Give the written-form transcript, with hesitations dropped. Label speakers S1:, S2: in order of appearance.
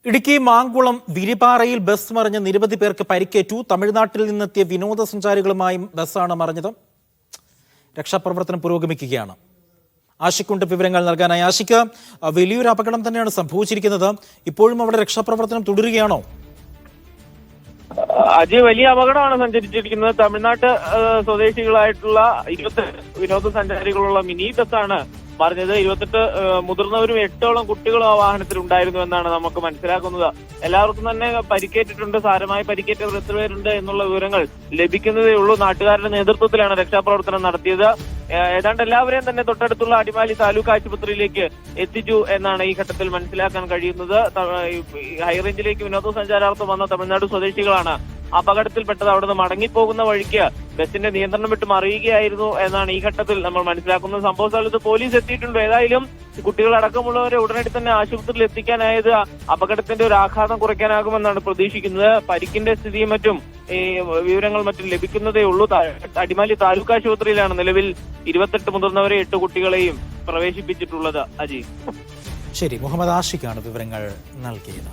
S1: Idukki Mankulam വിരിപാറയിൽ bus മറിഞ്ഞ് നിരവധി പേർക്ക് പരിക്കേറ്റു. തമിഴ്നാട്ടിൽ നിന്നെത്തിയ വിനോദസഞ്ചാരികളുമായി ബസ്സാണ് മറിഞ്ഞത്. രക്ഷാപ്രവർത്തനം പുരോഗമിക്കുകയാണ്. ആഷിക്കുണ്ട് വിവരങ്ങൾ നൽകാനായി. ആഷിക്ക്, വലിയൊരു അപകടം തന്നെയാണ് സംഭവിച്ചിരിക്കുന്നത്. ഇപ്പോഴും അവിടെ രക്ഷാപ്രവർത്തനം തുടരുകയാണോ?
S2: അജയ്, വലിയ അപകടമാണ് സഞ്ചരിച്ചിരിക്കുന്നത്. തമിഴ്നാട്ട് സ്വദേശികളായിട്ടുള്ള 20 വിനോദസഞ്ചാരികളുള്ള മിനി ബസ്സാണ് പറഞ്ഞത്. 28 മുതിർന്നവരും 8ഓളം കുട്ടികളും ആ വാഹനത്തിൽ ഉണ്ടായിരുന്നു എന്നാണ് നമുക്ക് മനസ്സിലാക്കുന്നത്. എല്ലാവർക്കും തന്നെ പരിക്കേറ്റിട്ടുണ്ട്. സാരമായി പരിക്കേറ്റവർ എത്ര പേരുണ്ട് എന്നുള്ള വിവരങ്ങൾ ലഭിക്കുന്നതേ ഉള്ളൂ. നാട്ടുകാരുടെ നേതൃത്വത്തിലാണ് രക്ഷാപ്രവർത്തനം നടത്തിയത്. ഏതാണ്ട് എല്ലാവരെയും തന്നെ തൊട്ടടുത്തുള്ള അടിമാലി താലൂക്ക് ആശുപത്രിയിലേക്ക് എത്തിച്ചു എന്നാണ് ഈ ഘട്ടത്തിൽ മനസ്സിലാക്കാൻ കഴിയുന്നത്. ഹൈറേഞ്ചിലേക്ക് വിനോദസഞ്ചാരാർത്ഥം വന്ന തമിഴ്നാട് സ്വദേശികളാണ് അപകടത്തിൽപ്പെട്ടത്. അവിടുന്ന് മടങ്ങിപ്പോകുന്ന വഴിക്ക് ബസിന്റെ നിയന്ത്രണം വിട്ട് മറിയുകയായിരുന്നു എന്നാണ് ഈ ഘട്ടത്തിൽ നമ്മൾ മനസ്സിലാക്കുന്നത്. സംഭവ സ്ഥലത്ത് പോലീസ് എത്തിയിട്ടുണ്ട്. ഏതായാലും കുട്ടികളടക്കമുള്ളവരെ ഉടനടി തന്നെ ആശുപത്രിയിൽ എത്തിക്കാനായത് അപകടത്തിന്റെ ഒരു ആഘാതം കുറയ്ക്കാനാകുമെന്നാണ് പ്രതീക്ഷിക്കുന്നത്. പരിക്കിന്റെ സ്ഥിതിയും മറ്റും വിവരങ്ങൾ മറ്റും ലഭിക്കുന്നതേ ഉള്ളൂ. അടിമാലി താലൂക്ക് ആശുപത്രിയിലാണ് നിലവിൽ 28 മുതിർന്നവരെ 8 കുട്ടികളെയും പ്രവേശിപ്പിച്ചിട്ടുള്ളത്. അജയ്,
S1: ശരി. മുഹമ്മദ് ആഷിഖാണ് വിവരങ്ങൾ നൽകിയത്.